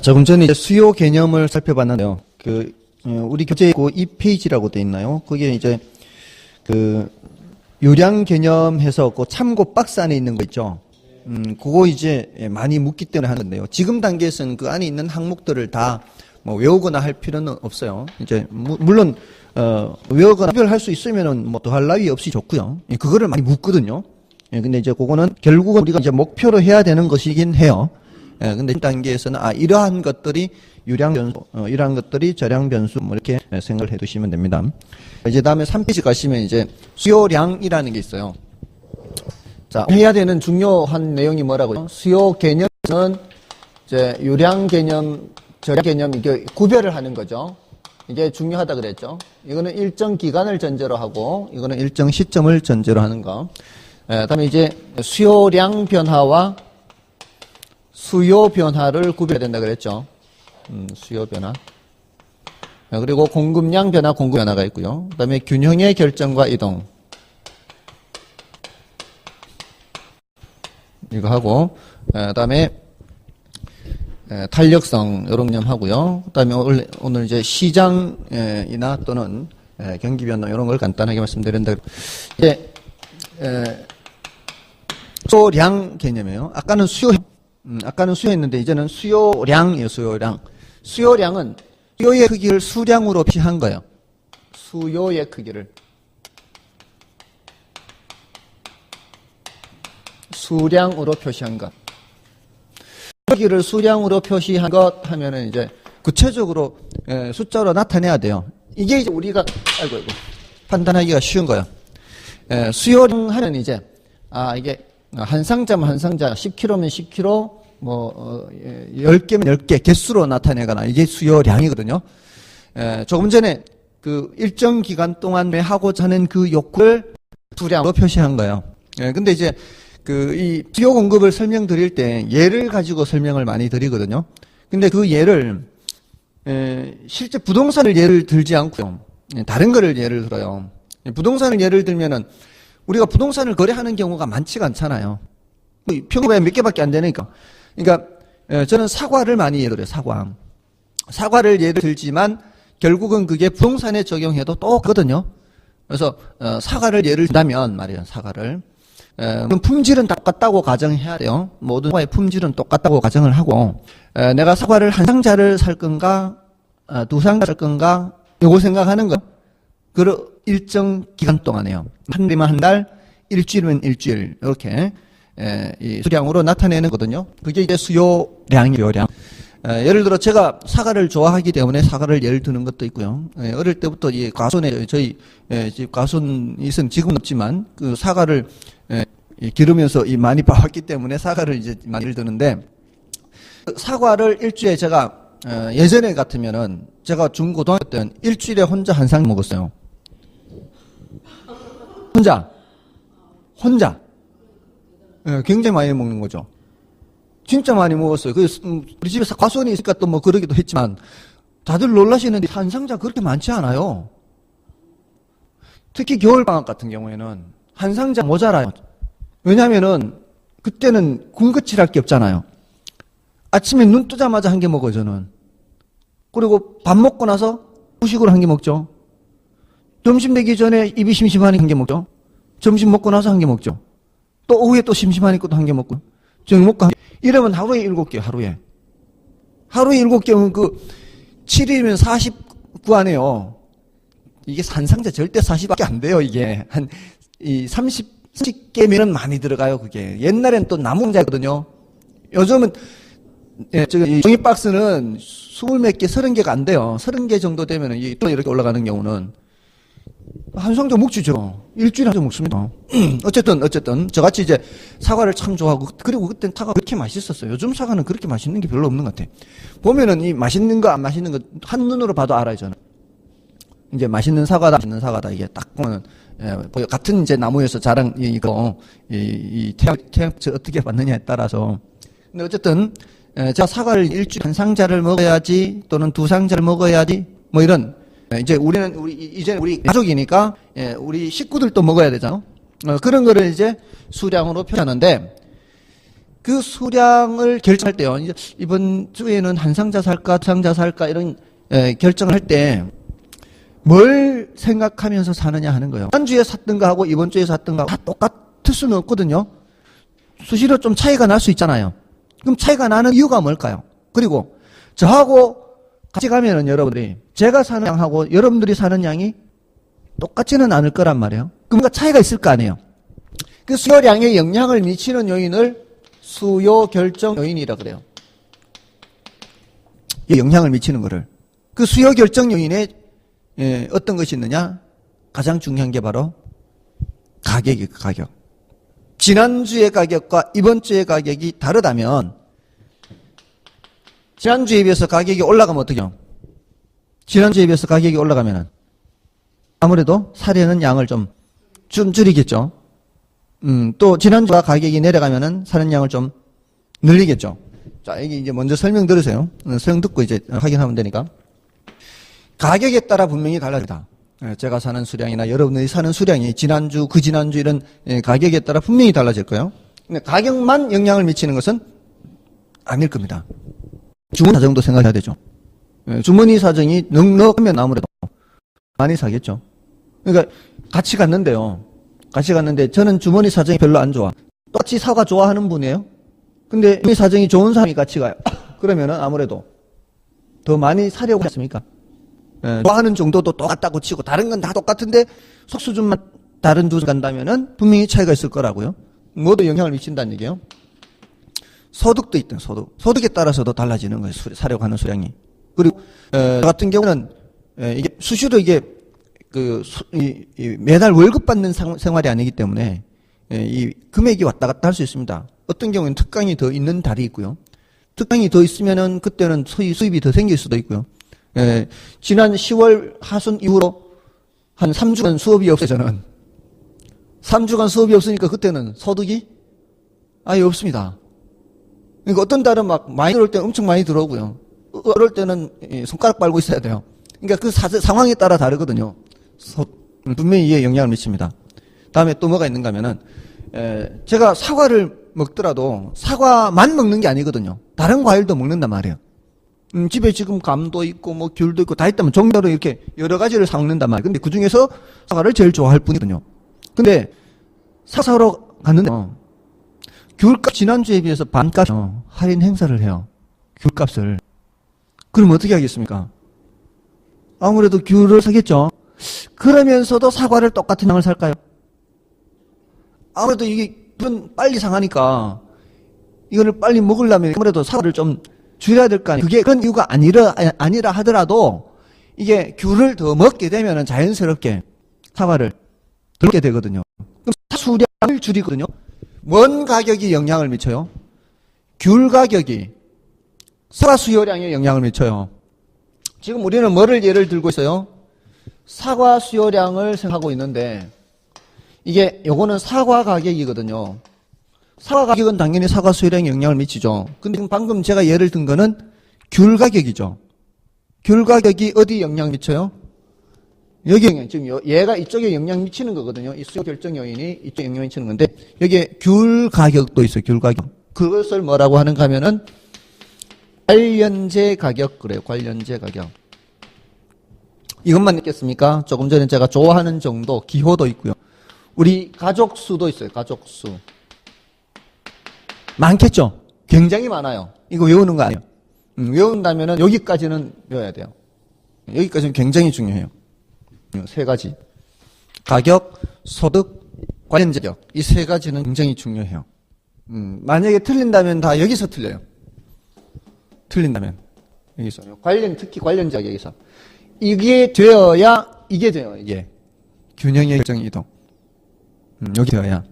조금 전에 이제 수요 개념을 살펴봤는데요. 우리 교재에 2페이지라고 돼 있나요? 거기에 이제 요량 개념해서 참고 박스 안에 있는 거 있죠. 그거 이제 많이 묻기 때문에 하는 건데요. 지금 단계에서는 그 안에 있는 항목들을 다 뭐 외우거나 할 필요는 없어요. 이제 물론 외우거나 구별할 수 있으면은 뭐 더할 나위 없이 좋고요. 그거를 많이 묻거든요. 근데 이제 그거는 결국은 우리가 이제 목표로 해야 되는 것이긴 해요. 근데 이 단계에서는 이러한 것들이 유량 변수, 이러한 것들이 저량 변수 뭐 이렇게 생각을 해 두시면 됩니다. 이제 다음에 3페이지 가시면 이제 수요량이라는 게 있어요. 자, 해야 되는 중요한 내용이 뭐라고요? 수요 개념은 이제 유량 개념, 저량 개념 이게 구별을 하는 거죠. 이게 중요하다 그랬죠. 이거는 일정 기간을 전제로 하고 이거는 일정 시점을 전제로 하는 거. 그다음에 이제 수요량 변화와 수요 변화를 구별해야 된다 그랬죠. 수요 변화. 그리고 공급량 변화, 공급 변화가 있고요. 그다음에 균형의 결정과 이동. 이거 하고, 그다음에 탄력성 이런 개념 하고요. 그다음에 오늘 이제 시장이나 또는 경기 변화 이런 걸 간단하게 말씀드린다. 이제 수요량 개념이에요. 아까는 수요했는데 이제는 수요량이에요. 수요량. 수요량은 수요의 크기를 수량으로 표시한 거예요. 수요의 크기를 수량으로 표시한 것. 크기를 수량으로 표시한 것 하면은 이제 구체적으로 숫자로 나타내야 돼요. 이게 이제 우리가 판단하기가 쉬운 거예요. 수요량 하면 이제 이게 한 상자면 한 상자, 10kg면 10kg, 뭐 10개면 10개 개수로 나타내거나 이게 수요량이거든요. 조금 전에 그 일정 기간 동안 하고자 하는 그 욕구를 수량으로 표시한 거예요. 근데 이제 이 수요 공급을 설명드릴 때 예를 가지고 설명을 많이 드리거든요. 근데 그 예를 실제 부동산을 예를 들지 않고요. 다른 거를 예를 들어요. 부동산을 예를 들면은 우리가 부동산을 거래하는 경우가 많지가 않잖아요. 평균에 몇 개밖에 안 되니까. 그러니까 저는 사과를 많이 예를 들어요. 사과를 예를 들지만 결국은 그게 부동산에 적용해도 똑같거든요. 그래서 사과를 예를 든다면 말이에요. 사과를. 그럼 품질은 똑같다고 가정해야 돼요. 모든 사과의 품질은 똑같다고 가정을 하고 내가 사과를 한 상자를 살 건가 두 상자 살 건가 요거 생각하는 거. 그 일정 기간 동안에요. 한 달이면 한 달, 일주일이면 일주일 이렇게 이 수량으로 나타내는 거거든요. 그게 이제 수요량이에요. 예를 들어 제가 사과를 좋아하기 때문에 사과를 예를 드는 것도 있고요. 어릴 때부터 이 과수원에 저희 집 과수원이 있으면 지금은 없지만 그 사과를 기르면서 많이 봐왔기 때문에 사과를 이제 많이 예를 드는데 사과를 일주일에 제가 예전에 같으면은 제가 중고등학교 때는 일주일에 혼자 한 상 먹었어요. 혼자. 굉장히 많이 먹는 거죠. 진짜 많이 먹었어요. 우리 집에 과수원이 있으니까 또 뭐 그러기도 했지만 다들 놀라시는데 한 상자 그렇게 많지 않아요. 특히 겨울방학 같은 경우에는 한 상자 모자라요. 왜냐면은 그때는 군것질할 게 없잖아요. 아침에 눈 뜨자마자 한 개 먹어요, 저는. 그리고 밥 먹고 나서 후식으로 한 개 먹죠. 점심 되기 전에 입이 심심하니 한 개 먹죠. 점심 먹고 나서 한 개 먹죠. 또 오후에 또 심심하니까 또 한 개 먹고. 저녁 먹고 한 개. 이러면 하루에 7개, 하루에 7개면 7일이면 49 안에요. 이게 한 상자 절대 40밖에 안 돼요, 이게. 30개면은 많이 들어가요, 그게. 옛날엔 또 나무 상자거든요. 요즘은, 종이 박스는 20몇 개, 30개가 안 돼요. 30개 정도 되면은, 또 이렇게 올라가는 경우는. 한 상자 먹지죠. 일주일에 한 장 먹습니다. 어쨌든, 저같이 이제 사과를 참 좋아하고, 그리고 그때는 사과가 그렇게 맛있었어요. 요즘 사과는 그렇게 맛있는 게 별로 없는 것 같아. 보면은 이 맛있는 거, 안 맛있는 거, 한눈으로 봐도 알아요, 저는. 이제 맛있는 사과다, 이게 딱 보면은, 같은 이제 나무에서 자란 태양 어떻게 받느냐에 따라서. 근데 어쨌든, 제가 사과를 일주일에 한 상자를 먹어야지, 또는 두 상자를 먹어야지, 뭐 이런, 이제 우리 가족이니까, 우리 식구들도 먹어야 되잖아. 그런 거를 이제 수량으로 표현하는데, 그 수량을 결정할 때요. 이제 이번 주에는 한 상자 살까, 두 상자 살까 이런 결정을 할 때 뭘 생각하면서 사느냐 하는 거예요. 지난주에 샀던 거하고 이번 주에 샀던 거하고 다 똑같을 수는 없거든요. 수시로 좀 차이가 날 수 있잖아요. 그럼 차이가 나는 이유가 뭘까요? 그리고 저하고 같이 가면은 여러분들이 제가 사는 양하고 여러분들이 사는 양이 똑같지는 않을 거란 말이에요. 그러니까 차이가 있을 거 아니에요. 그 수요량에 영향을 미치는 요인을 수요 결정 요인이라 그래요. 영향을 미치는 거를. 그 수요 결정 요인에 어떤 것이 있느냐? 가장 중요한 게 바로 가격이에요. 가격. 지난주의 가격과 이번 주의 가격이 다르다면 지난주에 비해서 가격이 올라가면 어떻게 해요? 지난주에 비해서 가격이 올라가면 아무래도 사려는 양을 좀 줄이겠죠. 또 지난주가 가격이 내려가면은 사는 양을 좀 늘리겠죠. 자, 이게 이제 먼저 설명 들으세요. 설명 듣고 이제 확인하면 되니까. 가격에 따라 분명히 달라집니다. 제가 사는 수량이나 여러분들이 사는 수량이 지난주, 그 지난주 이런 가격에 따라 분명히 달라질 거예요. 근데 가격만 영향을 미치는 것은 아닐 겁니다. 주머니 사정도 생각해야 되죠. 주머니 사정이 넉넉하면 아무래도 많이 사겠죠. 그러니까 같이 갔는데요. 같이 갔는데 저는 주머니 사정이 별로 안 좋아. 똑같이 사과 좋아하는 분이에요. 근데 주머니 사정이 좋은 사람이 같이 가요. 그러면은 아무래도 더 많이 사려고 했습니까? 좋아하는 정도도 똑같다고 치고 다른 건 다 똑같은데 속수준만 다른 두 간다면은 분명히 차이가 있을 거라고요. 모두 영향을 미친다는 얘기예요. 소득도 있던 소득에 따라서도 달라지는 거예요. 사려고 하는 수량이. 그리고 저 같은 경우는 이게 수시로 이게 매달 월급 받는 생활이 아니기 때문에 이 금액이 왔다 갔다 할 수 있습니다. 어떤 경우는 특강이 더 있는 달이 있고요. 특강이 더 있으면은 그때는 수입이 더 생길 수도 있고요. 지난 10월 하순 이후로 한 3주간 수업이 없어요, 저는. 3주간 수업이 없으니까 그때는 소득이 아예 없습니다. 그러니까 어떤 달은 막 많이 들어올 때는 엄청 많이 들어오고요. 어떨 때는 손가락 빨고 있어야 돼요. 그러니까 그 상황에 따라 다르거든요. 분명히 이에 영향을 미칩니다. 다음에 또 뭐가 있는가 하면은, 제가 사과를 먹더라도 사과만 먹는 게 아니거든요. 다른 과일도 먹는단 말이에요. 집에 지금 감도 있고 뭐 귤도 있고 다 있다면 종류로 이렇게 여러 가지를 사 먹는단 말이에요. 근데 그 중에서 사과를 제일 좋아할 뿐이거든요. 근데 사러 갔는데 귤값 지난주에 비해서 반값 할인 행사를 해요. 귤값을. 그럼 어떻게 하겠습니까? 아무래도 귤을 사겠죠. 그러면서도 사과를 똑같은 양을 살까요? 아무래도 이게 빨리 상하니까 이거를 빨리 먹으려면 아무래도 사과를 좀 줄여야 될 거 아니에요. 그게 그런 이유가 아니라 하더라도 이게 귤을 더 먹게 되면 자연스럽게 사과를 더 먹게 되거든요. 그럼 수량을 줄이거든요. 뭔 가격이 영향을 미쳐요? 귤 가격이 사과 수요량에 영향을 미쳐요. 지금 우리는 뭐를 예를 들고 있어요? 사과 수요량을 생각하고 있는데 이게 요거는 사과 가격이거든요. 사과 가격은 당연히 사과 수요량에 영향을 미치죠. 근데 지금 방금 제가 예를 든 거는 귤 가격이죠. 귤 가격이 어디 영향 미쳐요? 여기 영향, 지금 얘가 이쪽에 영향 미치는 거거든요. 이 수요 결정 요인이 이쪽에 영향 미치는 건데 여기에 귤 가격도 있어요. 귤 가격. 그것을 뭐라고 하는가 하면은 관련제 가격 그래요. 관련제 가격. 이것만 있겠습니까? 조금 전에 제가 좋아하는 정도, 기호도 있고요. 우리 가족 수도 있어요. 가족 수. 많겠죠? 굉장히 많아요. 이거 외우는 거 아니에요. 외운다면은 여기까지는 외워야 돼요. 여기까지는 굉장히 중요해요. 세 가지. 가격, 소득, 관련제 가격. 이 세 가지는 굉장히 중요해요. 만약에 틀린다면 다 여기서 틀려요. 틀린다면. 여기서. 특히 관련제 가격에서. 이게 되어야, 이게 돼요, 이게. 균형의 결정 이동. 여기 되어야.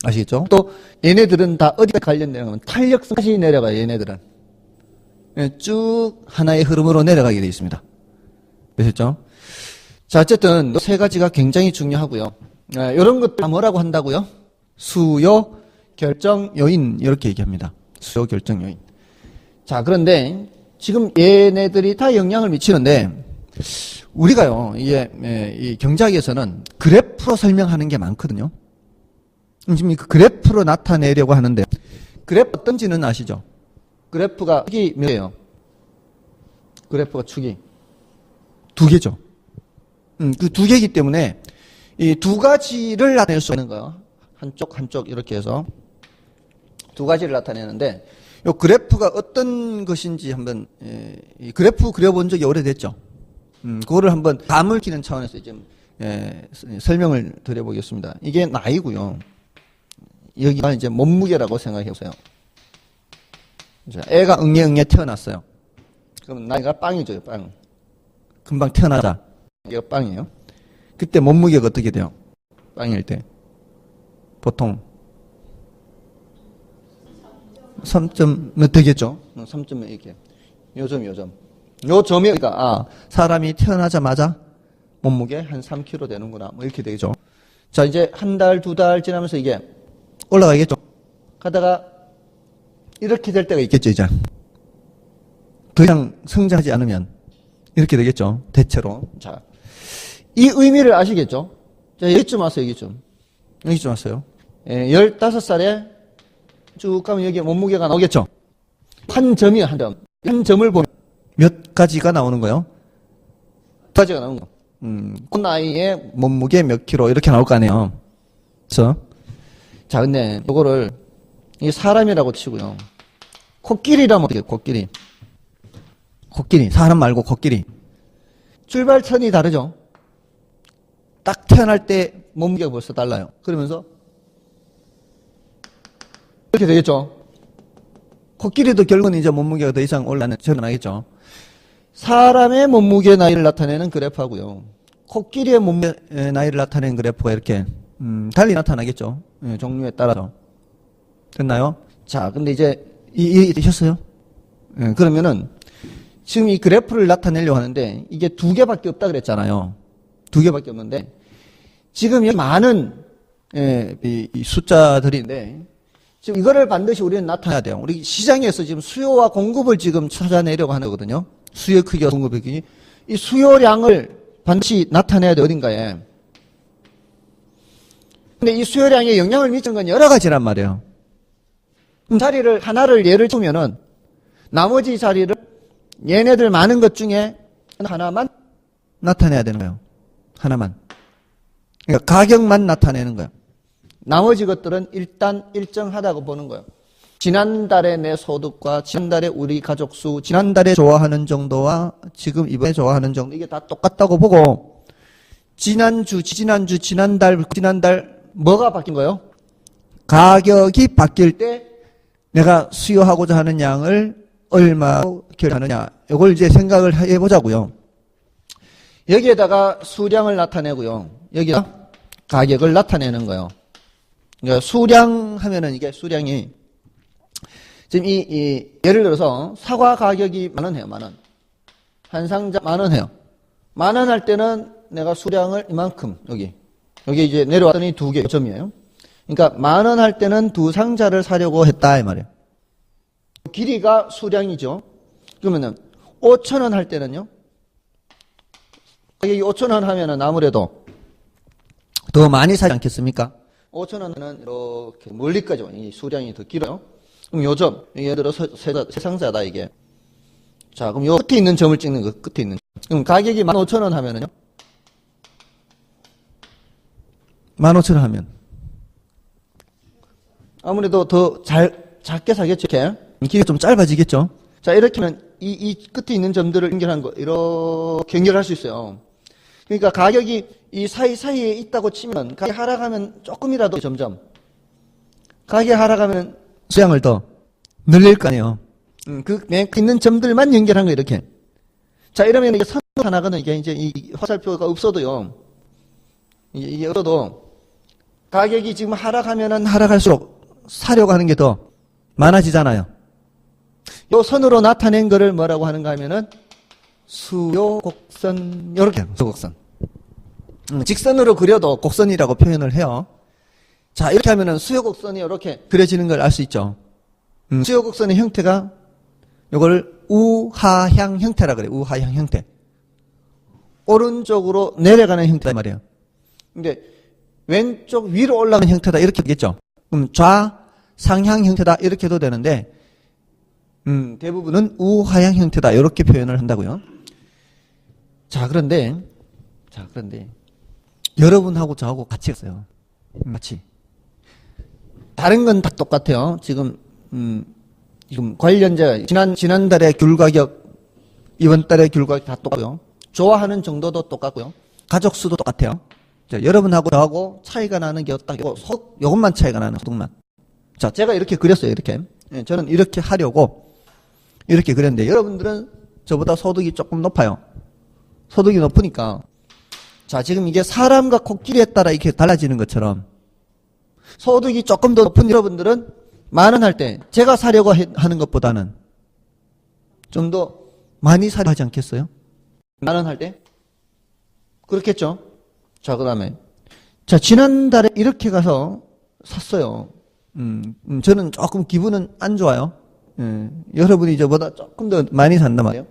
아시겠죠? 또 얘네들은 다 어디가 관련되냐면 탄력성까지 내려가요. 얘네들은 쭉 하나의 흐름으로 내려가게 되어 있습니다. 되셨죠? 자, 어쨌든 세 가지가 굉장히 중요하고요. 이런 것들 다 뭐라고 한다고요? 수요 결정 요인 이렇게 얘기합니다. 수요 결정 요인. 자, 그런데 지금 얘네들이 다 영향을 미치는데 우리가요, 이게 이 경제학에서는 그래프로 설명하는 게 많거든요. 지금 그 그래프로 나타내려고 하는데 그래프 어떤지는 아시죠? 그래프가 축이 몇 개예요? 그래프가 축이 두 개죠. 그 두 개이기 때문에 이 두 가지를 나타낼 수 있는 거예요. 한쪽 이렇게 해서 두 가지를 나타내는데 이 그래프가 어떤 것인지 한번 이 그래프 그려본 적이 오래됐죠. 그거를 한번 감을 키는 차원에서 좀 설명을 드려보겠습니다. 이게 나이고요. 여기가 이제 몸무게라고 생각해 보세요. 애가 응애 태어났어요. 그럼 나이가 빵이죠, 빵. 금방 태어나자. 이게 빵이에요. 그때 몸무게가 어떻게 돼요? 빵일 때. 보통 3점 몇 되겠죠? 3점 이렇게. 요점. 요 점이 그러니까 사람이 태어나자마자 몸무게 한 3kg 되는구나. 뭐 이렇게 되겠죠. 자, 이제 한 달, 두 달 지나면서 이게 올라가겠죠. 가다가 이렇게 될 때가 있겠죠, 이제. 더 이상 성장하지 않으면 이렇게 되겠죠. 대체로. 자, 이 의미를 아시겠죠? 자, 여기쯤 왔어요, 여기쯤 왔어요. 15살에 쭉 가면 여기 몸무게가 나오겠죠. 한 점이에요, 한 점. 한 점을 보면 몇 가지가 나오는 거예요? 두 가지가 나오는 거예요. 그 나이에 몸무게 몇 킬로 이렇게 나올 거 아니에요. 그렇죠? 자, 근데 요거를 이 사람이라고 치고요. 코끼리라면 어떻게 해요? 코끼리. 사람 말고 코끼리. 출발선이 다르죠? 딱 태어날 때 몸무게가 벌써 달라요. 그러면서 이렇게 되겠죠? 코끼리도 결국은 이제 몸무게가 더 이상 올라가겠죠. 사람의 몸무게 나이를 나타내는 그래프하고요. 코끼리의 몸무게 나이를 나타내는 그래프가 이렇게 달리 나타나겠죠. 종류에 따라서. 됐나요? 자, 근데 이제 되셨어요? 그러면은 지금 이 그래프를 나타내려고 하는데 이게 두 개밖에 없다 그랬잖아요. 두 개밖에 없는데 지금 여기 많은 이 숫자들인데 지금 이거를 반드시 우리는 나타내야 돼요. 우리 시장에서 지금 수요와 공급을 지금 찾아내려고 하는 거거든요. 수요 크기와 공급의 크기. 이 수요량을 반드시 나타내야 돼, 어딘가에. 근데 이 수요량에 영향을 미치는 건 여러 가지란 말이에요. 자리를, 하나를 예를 들면은 나머지 자리를 얘네들 많은 것 중에 하나만 나타내야 되는 거예요. 하나만. 그러니까 가격만 나타내는 거예요. 나머지 것들은 일단 일정하다고 보는 거예요. 지난달에 내 소득과 지난달에 우리 가족 수, 지난달에 좋아하는 정도와 지금 이번에 좋아하는 정도 이게 다 똑같다고 보고 지난주, 지난달 뭐가 바뀐 거예요? 가격이 바뀔 때 내가 수요하고자 하는 양을 얼마로 결정하느냐 이걸 이제 생각을 해보자고요. 여기에다가 수량을 나타내고요. 여기다 가격을 나타내는 거예요. 그러니까 수량 하면은 이게 수량이 지금 예를 들어서 사과 가격이 10,000원 해요. 10,000원. 한 상자 10,000원 해요. 10,000원 할 때는 내가 수량을 이만큼 여기 이제 내려왔더니 두 개 점이에요. 그러니까 10,000원 할 때는 두 상자를 사려고 했다 이 말이에요. 길이가 수량이죠. 그러면은 5,000원 할 때는요. 가격이 5,000원 하면은 아무래도 더 많이 사지 않겠습니까? 5,000원은 이렇게 멀리까지 와요. 이 수량이 더 길어요. 그럼 요 점, 예를 들어 세 상자다 이게. 자, 그럼 요 끝에 있는 점을 찍는 거, 끝에 있는. 그럼 가격이 15,000원 하면은요. 15,000원 하면 아무래도 더 작게 사겠죠. 이렇게 길이가 좀 짧아지겠죠. 자, 이렇게 하면 이 끝에 있는 점들을 연결한 거 이렇게 연결할 수 있어요. 그러니까 가격이 이 사이사이에 있다고 치면 가격이 하락하면 조금이라도 점점 가격이 하락하면 수량을 더 늘릴 거 아니에요. 그 있는 점들만 연결한 거 이렇게. 자, 이러면 이게 선 하나거든. 이게 이제 이 화살표가 없어도요. 이게 없어도 가격이 지금 하락하면은 하락할수록 사려고 하는 게 더 많아지잖아요. 요 선으로 나타낸 거를 뭐라고 하는가 하면은 수요 곡선 요렇게 수요 곡선. 직선으로 그려도 곡선이라고 표현을 해요. 자, 이렇게 하면은 수요 곡선이 이렇게 그려지는 걸 알 수 있죠. 수요 곡선의 형태가 요걸 우하향 형태라 그래요. 우하향 형태. 오른쪽으로 내려가는 형태란 말이에요. 근데 왼쪽 위로 올라가는 형태다 이렇게 되겠죠. 그럼 상향 형태다 이렇게 해도 되는데 대부분은 우하향 형태다 이렇게 표현을 한다고요. 자 그런데 여러분하고 저하고 같이 했어요. 같이. 다른 건 다 똑같아요. 지금 관련자 지난달의 귤 가격 이번 달의 귤 가격 다 똑같고요. 좋아하는 정도도 똑같고요. 가족 수도 똑같아요. 자, 여러분하고 저하고 차이가 나는 게 딱 요것만 차이가 나는 소득만. 자, 제가 이렇게 그렸어요. 이렇게. 예, 저는 이렇게 하려고 이렇게 그렸는데 여러분들은 저보다 소득이 조금 높아요. 소득이 높으니까 자, 지금 이게 사람과 코끼리에 따라 이렇게 달라지는 것처럼 소득이 조금 더 높은 여러분들은 만 원 할 때 제가 사려고 하는 것보다는 좀 더 많이 사려 하지 않겠어요? 만 원 할 때? 그렇겠죠? 자, 그 다음에 자, 지난달에 이렇게 가서 샀어요. 저는 조금 기분은 안 좋아요. 여러분이 저보다 조금 더 많이 산단 말이에요.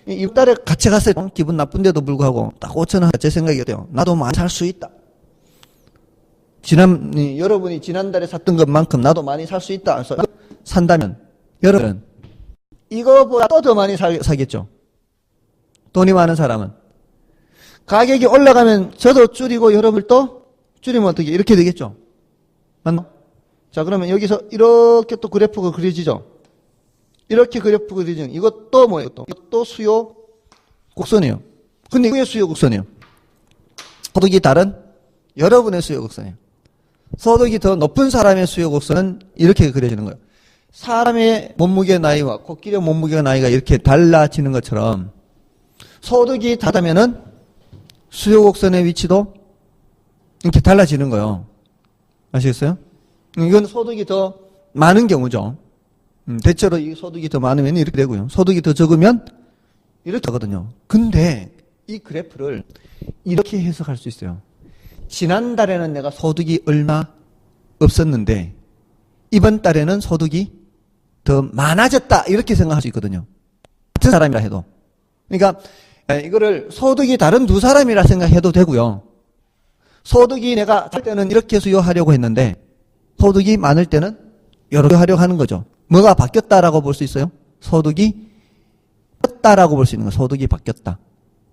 이번 달에 같이 갔어요. 기분 나쁜데도 불구하고 딱 5,000원 제 생각이 어때요? 나도 많이 살 수 있다. 여러분이 지난달에 샀던 것만큼 나도 많이 살 수 있다. 그래서 산다면 여러분은 이거보다 또 더 많이 사겠죠. 돈이 많은 사람은. 가격이 올라가면 저도 줄이고 여러분도 줄이면 어떻게 이렇게 되겠죠. 맞나? 자, 그러면 여기서 이렇게 또 그래프가 그려지죠. 이렇게 그래프가 그려지죠. 이것도 뭐예요? 이것도 수요 곡선이에요. 근데 이게 수요 곡선이에요. 소득이 다른 여러분의 수요 곡선이에요. 소득이 더 높은 사람의 수요 곡선은 이렇게 그려지는 거예요. 사람의 몸무게 나이와 코끼리 몸무게 나이가 이렇게 달라지는 것처럼 소득이 다르면은 수요 곡선의 위치도 이렇게 달라지는 거예요. 아시겠어요? 이건 소득이 더 많은 경우죠. 대체로 이 소득이 더 많으면 이렇게 되고요. 소득이 더 적으면 이렇게 되거든요. 근데 이 그래프를 이렇게 해석할 수 있어요. 지난달에는 내가 소득이 얼마 없었는데 이번 달에는 소득이 더 많아졌다 이렇게 생각할 수 있거든요. 같은 사람이라 해도. 그러니까 이거를 소득이 다른 두 사람이라 생각해도 되고요. 소득이 내가 살 때는 이렇게 수요하려고 했는데 소득이 많을 때는 이렇게 하려고 하는 거죠. 뭐가 바뀌었다라고 볼 수 있어요? 소득이 바뀌었다라고 볼 수 있는 거예요. 소득이 바뀌었다.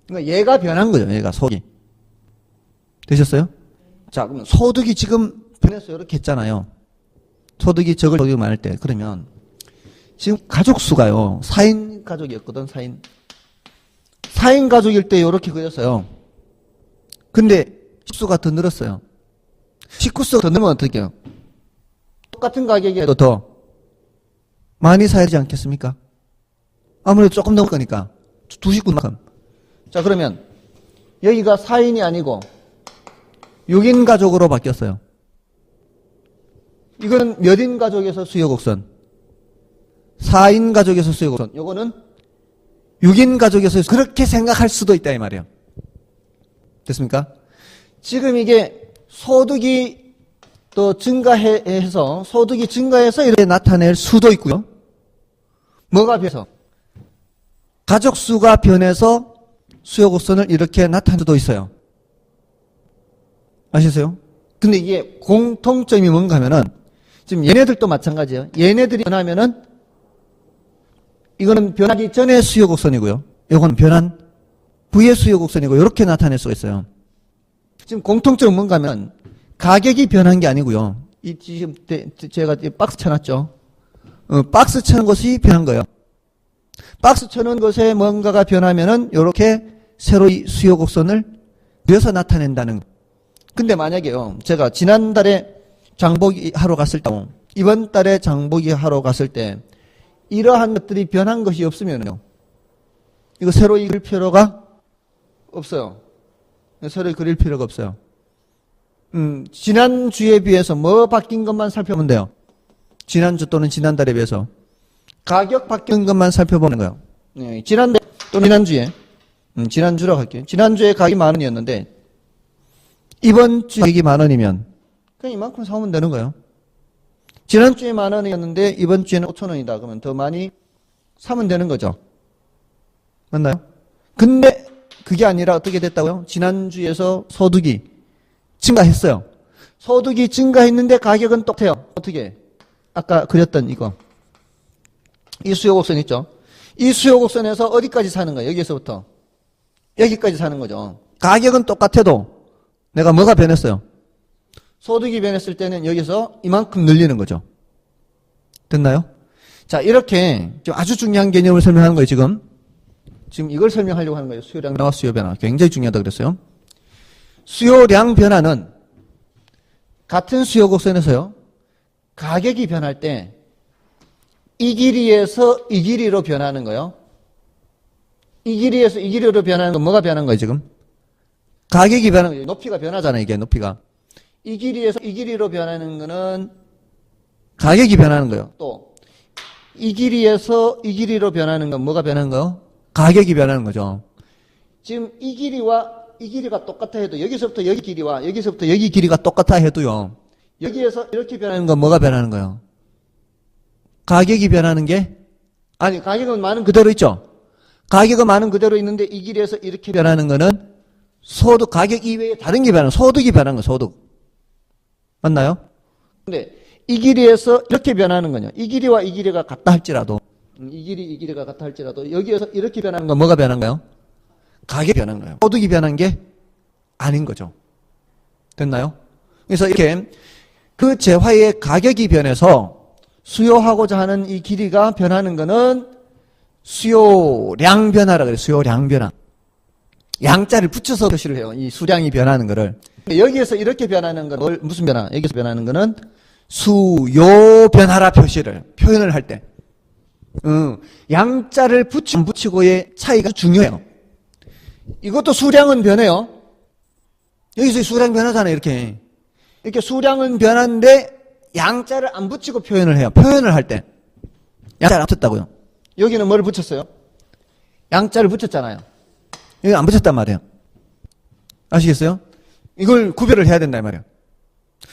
그러니까 얘가 변한 거죠. 얘가 소득이. 되셨어요? 자, 그러면 소득이 지금 변했어요. 이렇게 했잖아요. 소득이 적을 소득이 많을 때. 그러면 지금 가족 수가요. 4인 가족이었거든. 4인 가족일 때 이렇게 그렸어요. 근데 식수가 더 늘었어요. 식구수가 더 늘면 어떻게 해요? 똑같은 가격에도 더 많이 사야 되지 않겠습니까? 아무래도 조금 넘을 거니까. 두 식구만큼. 자, 그러면 여기가 4인이 아니고 6인 가족으로 바뀌었어요. 이거는 몇 인 가족에서 수요 곡선? 4인 가족에서 수요 곡선. 요거는 6인 가족에서 그렇게 생각할 수도 있다 이 말이에요. 됐습니까? 지금 이게 소득이 또 증가해서 소득이 증가해서 이렇게 나타낼 수도 있고요. 뭐가 변해서? 가족 수가 변해서 수요 곡선을 이렇게 나타낼 수도 있어요. 아시세요? 근데 이게 공통점이 뭔가 하면은 지금 얘네들도 마찬가지예요. 얘네들이 변하면은 이거는 변하기 전의 수요 곡선이고요. 이거는 변한 후의 수요 곡선이고 이렇게 나타낼 수가 있어요. 지금 공통점은 뭔가 하면 가격이 변한 게 아니고요. 이 지금 제가 박스 쳐놨죠. 박스 쳐는 것이 변한 거예요. 박스 쳐놓은 것에 뭔가가 변하면은 이렇게 새로이 수요 곡선을 그려서 나타낸다는 거. 근데 만약에요, 제가 지난달에 장보기 하러 갔을 때, 이번 달에 장보기 하러 갔을 때, 이러한 것들이 변한 것이 없으면요, 이거 새로이 그릴 필요가 없어요. 새로이 그릴 필요가 없어요. 지난주에 비해서 뭐 바뀐 것만 살펴보면 돼요. 지난주 또는 지난달에 비해서. 가격 바뀐 것만 살펴보는 거예요. 지난달 또는 지난주에, 지난주라고 할게요. 지난주에 가격이 만 원이었는데, 이번 주 가격이 만 원이면 그냥 이만큼 사면 되는 거예요. 지난주에 만 원이었는데 이번 주에는 5천 원이다. 그러면 더 많이 사면 되는 거죠. 맞나요? 근데 그게 아니라 어떻게 됐다고요? 지난주에서 소득이 증가했어요. 소득이 증가했는데 가격은 똑같아요. 어떻게? 아까 그렸던 이거. 이 수요곡선 있죠? 이 수요곡선에서 어디까지 사는 거예요? 여기서부터. 여기까지 사는 거죠. 가격은 똑같아도 내가 뭐가 변했어요? 소득이 변했을 때는 여기서 이만큼 늘리는 거죠. 됐나요? 자, 이렇게 지금 아주 중요한 개념을 설명하는 거예요, 지금. 지금 이걸 설명하려고 하는 거예요. 수요량 변화와 수요 변화. 굉장히 중요하다고 그랬어요. 수요량 변화는 같은 수요 곡선에서요. 가격이 변할 때 이 길이에서 이 길이로 변하는 거예요. 이 길이에서 이 길이로 변하는 건 뭐가 변한 거예요, 지금? 가격이 변하는 거예요. 높이가 변하잖아요, 이게 높이가. 이 길이에서 이 길이로 변하는 거는 가격이 변하는 거예요. 또 이 길이에서 이 길이로 변하는 건 뭐가 변하는 거예요? 가격이 변하는 거죠. 지금 이 길이와 이 길이가 똑같아 해도 여기서부터 여기 길이와 여기서부터 여기 길이가 똑같아 해도요. 여기에서 이렇게 변하는 건 뭐가 변하는 거예요? 가격이 변하는 게 아니 가격은 많은 그대로 있죠. 가격은 많은 그대로 있는데 이 길이에서 이렇게 변하는 거는 소득 가격 이외에 다른 게 변하는 소득이 변하는 거예요. 소득. 맞나요? 근데 이 길이에서 이렇게 변하는 거냐. 이 길이와 이 길이가 같다 할지라도 이 길이 이 길이가 같다 할지라도 여기에서 이렇게 변하는 건 뭐가 변한 거예요? 가격이 변한 거예요. 소득이 변한 게 아닌 거죠. 됐나요? 그래서 이렇게 그 재화의 가격이 변해서 수요하고자 하는 이 길이가 변하는 거는 수요량 변화라 그래요. 수요량 변화. 양자를 붙여서 표시를 해요. 이 수량이 변하는 거를. 여기에서 이렇게 변하는 건 무슨 변화? 여기서 변하는 거는 수요 변화라 표현을 할 때. 양자를 안 붙이고의 차이가 중요해요. 이것도 수량은 변해요. 여기서 수량 변하잖아요, 이렇게. 이렇게 수량은 변하는데 양자를 안 붙이고 표현을 해요. 표현을 할 때. 양자를 안 붙였다고요. 여기는 뭘 붙였어요? 양자를 붙였잖아요. 여기 안 붙였단 말이에요. 아시겠어요? 이걸 구별을 해야 된단 말이에요.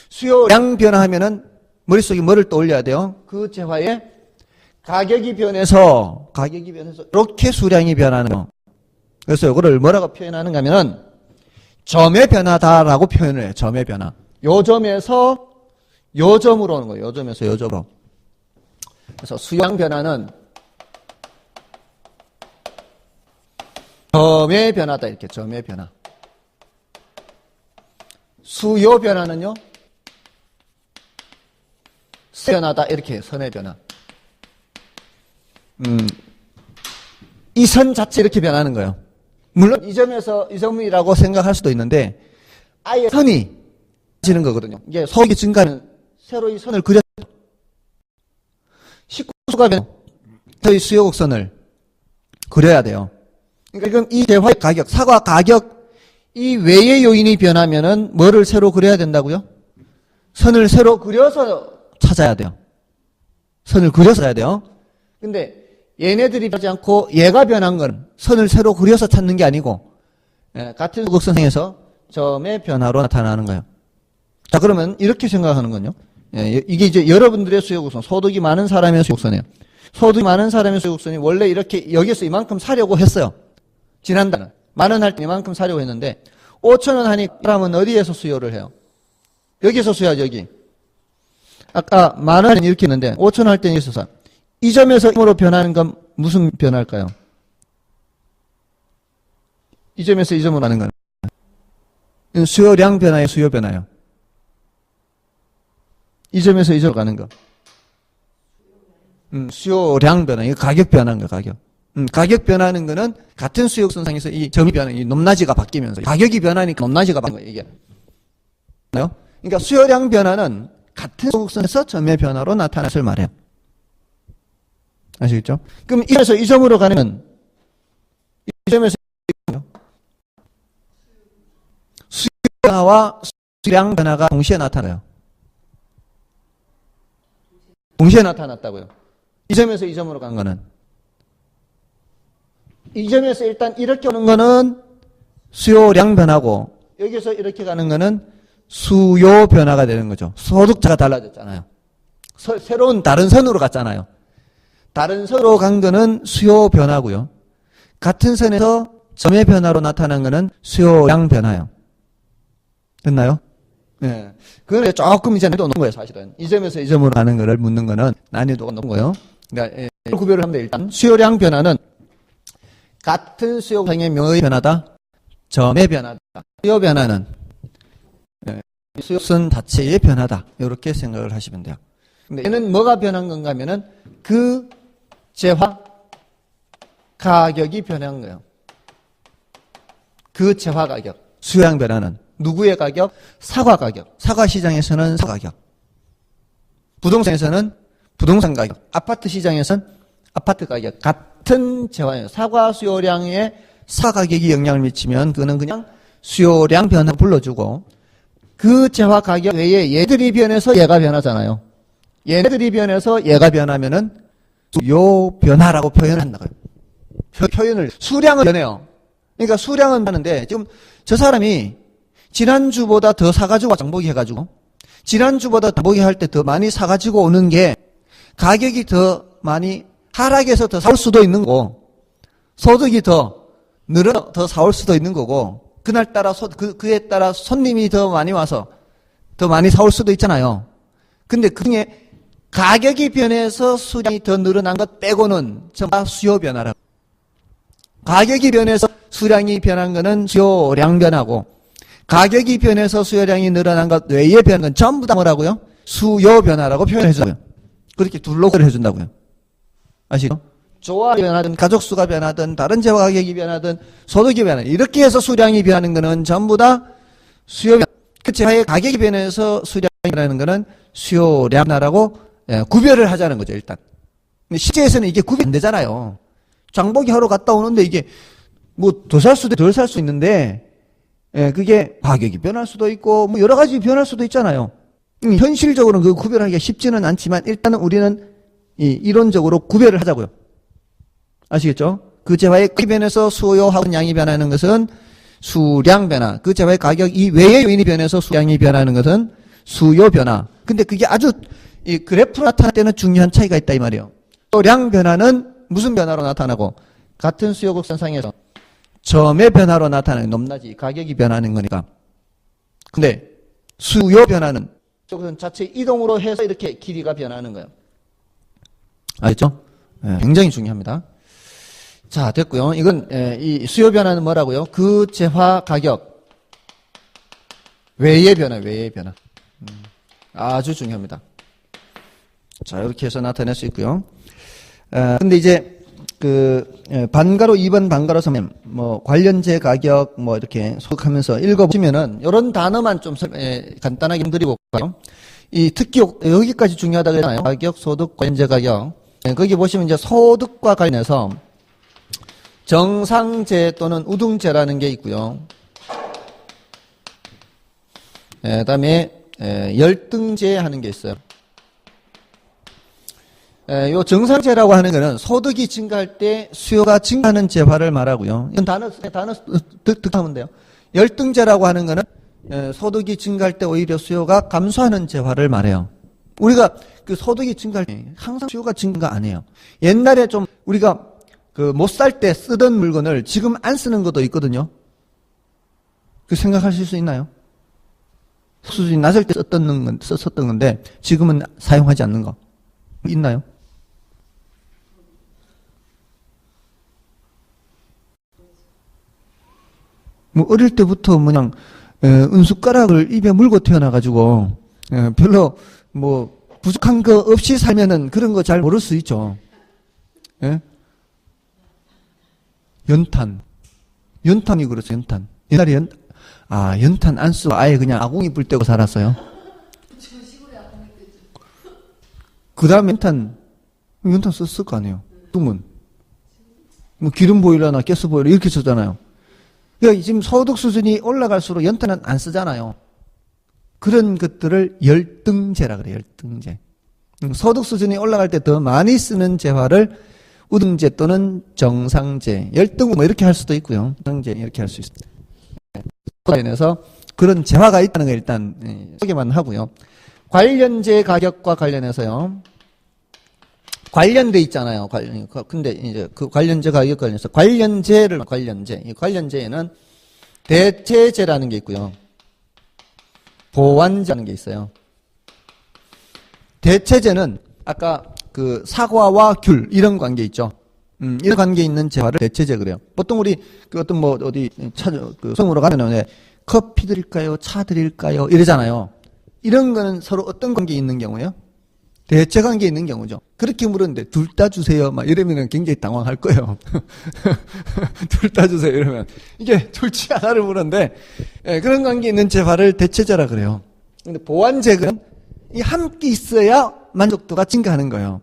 수요량 변화하면은 머릿속에 뭐를 떠올려야 돼요? 그 재화의 가격이 변해서 이렇게 수량이 변하는 거. 그래서 이거를 뭐라고 표현하는가 하면은 점의 변화다라고 표현을 해요. 점의 변화. 요 점에서 요 점으로 오는 거예요. 요 점에서 요 점으로. 그래서 수요량 변화는 점의 변화다. 이렇게 점의 변화. 수요 변화는요. 선 변화다. 이렇게 선의 변화. 이 선 자체 이렇게 변하는 거예요. 물론 이 점에서 이 점이라고 생각할 수도 있는데 아예 선이 지는 거거든요. 이게 소득이 증가하는 새로 이 선을 그렸죠. 19수가 변 저희 수요곡선을 그려야 돼요. 그러니까 지금 이 재화의 가격, 사과 가격 이 외의 요인이 변하면은 뭐를 새로 그려야 된다고요? 선을 새로 그려서 찾아야 돼요. 선을 그려서 해야 돼요. 근데 얘네들이 변하지 않고 얘가 변한 건 선을 새로 그려서 찾는 게 아니고 같은 곡선상에서 점의 변화로 나타나는 거예요. 자, 그러면 이렇게 생각하는 건요. 이게 이제 여러분들의 수요곡선, 소득이 많은 사람의 수요곡선이에요. 소득이 많은 사람의 수요곡선이 원래 이렇게 여기서 이만큼 사려고 했어요. 지난달은 만원 할 때 이만큼 사려고 했는데 5,000원 하니까 사람은 어디에서 수요를 해요? 여기서 수요하죠. 여기. 아까 만원 할 때는 이렇게 했는데 5,000원 할 때는 여기서 사. 이 점에서 점으로 변하는 건 무슨 변화일까요? 이 점에서 이 점으로 하는 건 수요량 변화예요, 수요 변화예요. 이 점에서 이 점으로 가는 거. 수요량 변화, 이거 가격 변화인 거예요, 가격. 가격 변하는 거는 같은 수요선상에서 이 점이 변하는, 이 높낮이가 바뀌면서 가격이 변하니까 높낮이가 바뀌는 거예요, 이게. 그러니까 수요량 변화는 같은 수요선에서 점의 변화로 나타날 것을 말해요. 아시겠죠? 그럼 이 점에서 이 점으로 가면 이 점에서 수요 변화와 수량 변화가 동시에 나타나요. 동시에 나타났다고요. 이 점에서 이 점으로 간 거는 이 점에서 일단 이렇게 오는 거는 수요량 변화고 여기서 이렇게 가는 거는 수요 변화가 되는 거죠. 소득자가 달라졌잖아요. 새로운 다른 선으로 갔잖아요. 다른 선으로 간 거는 수요 변화고요. 같은 선에서 점의 변화로 나타난 거는 수요량 변화예요. 됐나요? 예. 그거는 조금 이제 난이도가 높은 거예요, 사실은. 이 점에서 이 점으로 가는 거를 묻는 거는 난이도가 높은 거예요. 그러니까, 구별을 하면 일단, 수요량 변화는 같은 수요량의 명의 변화다, 점의 변화다. 수요 변화는, 수요선 자체의 변화다. 이렇게 생각을 하시면 돼요. 근데 얘는 뭐가 변한 건가 하면은, 그 재화 가격이 변한 거예요. 그 재화 가격. 수요량 변화는 누구의 가격? 사과 가격. 사과 시장에서는 사과 가격. 부동산에서는 부동산 가격. 아파트 시장에서는 아파트 가격. 같은 재화예요. 사과 수요량에 사과 가격이 영향을 미치면 그거는 그냥 수요량 변화 불러주고 그 재화 가격 외에 얘들이 변해서 얘가 변하잖아요. 얘네들이 변해서 얘가 변하면은 수요 변화라고 표현을 한다고요. 표현을 수량을 변해요. 그러니까 수량은 하는데 지금 저 사람이 지난주보다 더 사가지고 장보기 해가지고 지난주보다 장보기 할 때 더 많이 사가지고 오는 게 가격이 더 많이 하락해서 더 사올 수도 있는 거고 소득이 더 늘어 더 사올 수도 있는 거고 그날따라 그에 따라 손님이 더 많이 와서 더 많이 사올 수도 있잖아요. 근데 그 중에 가격이 변해서 수량이 더 늘어난 것 빼고는 전부 다 수요 변화라고. 가격이 변해서 수량이 변한 것은 수요량 변화고 가격이 변해서 수요량이 늘어난 것 외에 변한 건 전부 다 뭐라고요? 수요 변화라고 표현해 준다고요. 그렇게 둘로 해 준다고요. 아시죠? 조합이 변하든 가족 수가 변하든 다른 재화 가격이 변하든 소득이 변하든 이렇게 해서 수량이 변하는 것은 전부 다 수요 변화. 그 재화의 가격이 변해서 수량이 변하는 것은 수요량 변화라고 구별을 하자는 거죠, 일단. 근데 실제에서는 이게 구별이 안 되잖아요. 장보기 하러 갔다 오는데 이게 뭐 더 살 수도 덜 살 수 있는데 그게 가격이 변할 수도 있고 뭐 여러 가지 변할 수도 있잖아요. 현실적으로는 그 구별하기가 쉽지는 않지만 일단은 우리는 이론적으로 구별을 하자고요. 아시겠죠? 그 재화의 가격이 변해서 수요하고 양이 변하는 것은 수량 변화. 그 재화의 가격 이외의 요인이 변해서 수량이 변하는 것은 수요 변화. 근데 그게 아주 이 그래프로 나타날 때는 중요한 차이가 있다 이 말이에요. 수량 변화는 무슨 변화로 나타나고 같은 수요 곡선상에서 점의 변화로 나타나는 높낮이 가격이 변하는 거니까. 근데 수요 변화는 곡선 자체 이동으로 해서 이렇게 길이가 변하는 거예요. 알겠죠? 굉장히 중요합니다. 자, 됐고요. 이건 이 수요 변화는 뭐라고요? 그 재화 가격 외의 변화, 외의 변화. 아주 중요합니다. 자, 이렇게 해서 나타낼 수 있고요. 근데 이제 반가로 2번 반가로 3번 뭐 관련제 가격 뭐 이렇게 소득하면서 읽어보시면은 이런 단어만 좀 간단하게 드리고 볼까요? 이 특히 여기까지 중요하다고 했잖아요. 가격, 소득, 관련제 가격. 거기 보시면 이제 소득과 관련해서 정상제 또는 우등제라는 게 있고요. 그다음에 열등제 하는 게 있어요. 요 정상제라고 하는 거는 소득이 증가할 때 수요가 증가하는 재화를 말하고요. 이건 단어 득하면 돼요. 열등제라고 하는 거는 소득이 증가할 때 오히려 수요가 감소하는 재화를 말해요. 우리가 그 소득이 증가할 때 항상 수요가 증가 안 해요. 옛날에 좀 우리가 그 못 살 때 쓰던 물건을 지금 안 쓰는 것도 있거든요. 그 생각하실 수 있나요? 수준이 낮을 때 썼던 건데 지금은 사용하지 않는 거 있나요? 뭐 어릴 때부터 그냥 은숟가락을 입에 물고 태어나가지고 별로 뭐 부족한 거 없이 살면은 그런 거 잘 모를 수 있죠. 예? 연탄이 그렇죠. 연탄. 옛날에 연탄 안 쓰고 아예 그냥 아궁이 불 때고 살았어요. 그 다음에 연탄 썼을 거 아니에요. 뜸은 뭐 기름 보일러나 가스 보일러 이렇게 쓰잖아요. 그러니까 지금 소득 수준이 올라갈수록 연탄은 안 쓰잖아요. 그런 것들을 열등제라 그래요. 열등제. 소득 수준이 올라갈 때 더 많이 쓰는 재화를 우등제 또는 정상제, 열등 뭐 이렇게 할 수도 있고요. 정제 이렇게 할 수 있습니다. 관련해서 그런 재화가 있다는 거 일단 소개만 하고요. 관련제 가격과 관련해서요. 관련돼 있잖아요. 근데 이제 그 관련제 가격 관련해서 이 관련제에는 대체제라는 게 있고요. 보완제라는 게 있어요. 대체제는 아까 그 사과와 귤 이런 관계 있죠. 이런 관계 있는 재화를 대체제 그래요. 보통 우리 그 어떤 뭐 어디 그 성으로 가면은 네, 커피 드릴까요? 차 드릴까요? 이러잖아요. 이런 거는 서로 어떤 관계 있는 경우예요? 대체 관계 있는 경우죠. 그렇게 물었는데 둘 다 주세요. 막 이러면은 굉장히 당황할 거예요. 둘 다 주세요. 이러면 이게 둘 중 하나를 물었는데 예, 그런 관계 있는 재화를 대체제라 그래요. 근데 보완제는 이 함께 있어야 만족도가 증가하는 거예요.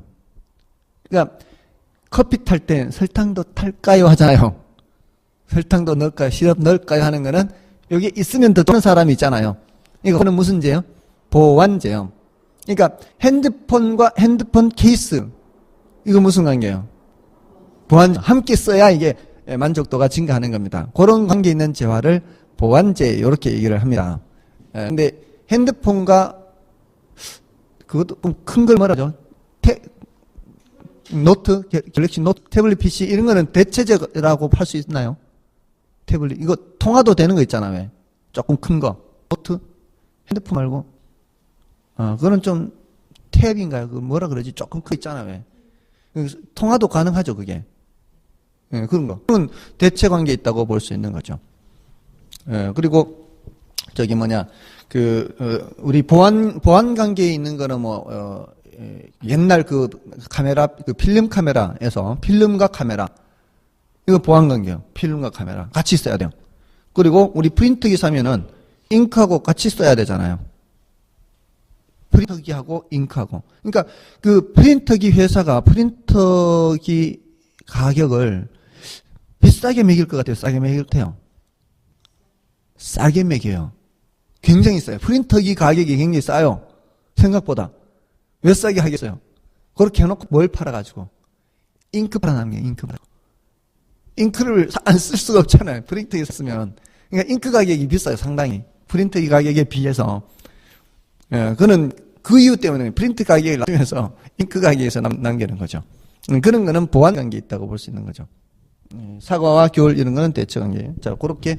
그러니까 커피 탈 때 설탕도 탈까요 하잖아요. 설탕도 넣을까요? 시럽 넣을까요? 하는 거는 여기 있으면 더 좋은 사람이 있잖아요. 이거는 무슨 제요? 보완제요. 그러니까 핸드폰과 핸드폰 케이스 이거 무슨 관계예요? 보완 함께 써야 이게 만족도가 증가하는 겁니다. 그런 관계 있는 재화를 보완제 이렇게 얘기를 합니다. 근데 핸드폰과 그것도 좀 큰 걸 말하죠. 노트, 갤럭시 노트, 태블릿 PC 이런 거는 대체제라고 할 수 있나요? 태블릿 이거 통화도 되는 거 있잖아. 왜? 조금 큰 거. 노트, 핸드폰 말고 그거는 좀 탭인가요? 그 뭐라 그러지? 조금 크 있잖아. 왜? 통화도 가능하죠, 그게. 예, 그런 거. 그건 대체 관계 있다고 볼 수 있는 거죠. 예, 그리고 저기 뭐냐 우리 보안 관계에 있는 거는 옛날 그 카메라, 그 필름 카메라에서 필름과 카메라 이거 보안 관계요. 필름과 카메라 같이 써야 돼요. 그리고 우리 프린터기 사면은 잉크하고 같이 써야 되잖아요. 프린터기하고 잉크하고. 그러니까 그 프린터기 회사가 프린터기 가격을 비싸게 매길 것 같아요. 싸게 매길 것 같아요. 싸게 매겨요. 굉장히 싸요. 프린터기 가격이 굉장히 싸요. 생각보다. 왜 싸게 하겠어요? 그렇게 해놓고 뭘 팔아가지고. 잉크 팔아나는 게 잉크 팔아. 잉크를 안 쓸 수가 없잖아요. 프린터기 쓰면. 그러니까 잉크 가격이 비싸요. 상당히. 프린터기 가격에 비해서. 예, 그는 그 이유 때문에 프린트 가격을 낮추면서 잉크 가격에서 남기는 거죠. 그런 거는 보완 관계에 있다고 볼 수 있는 거죠. 사과와 귤 이런 거는 대체 관계예요. 자, 그렇게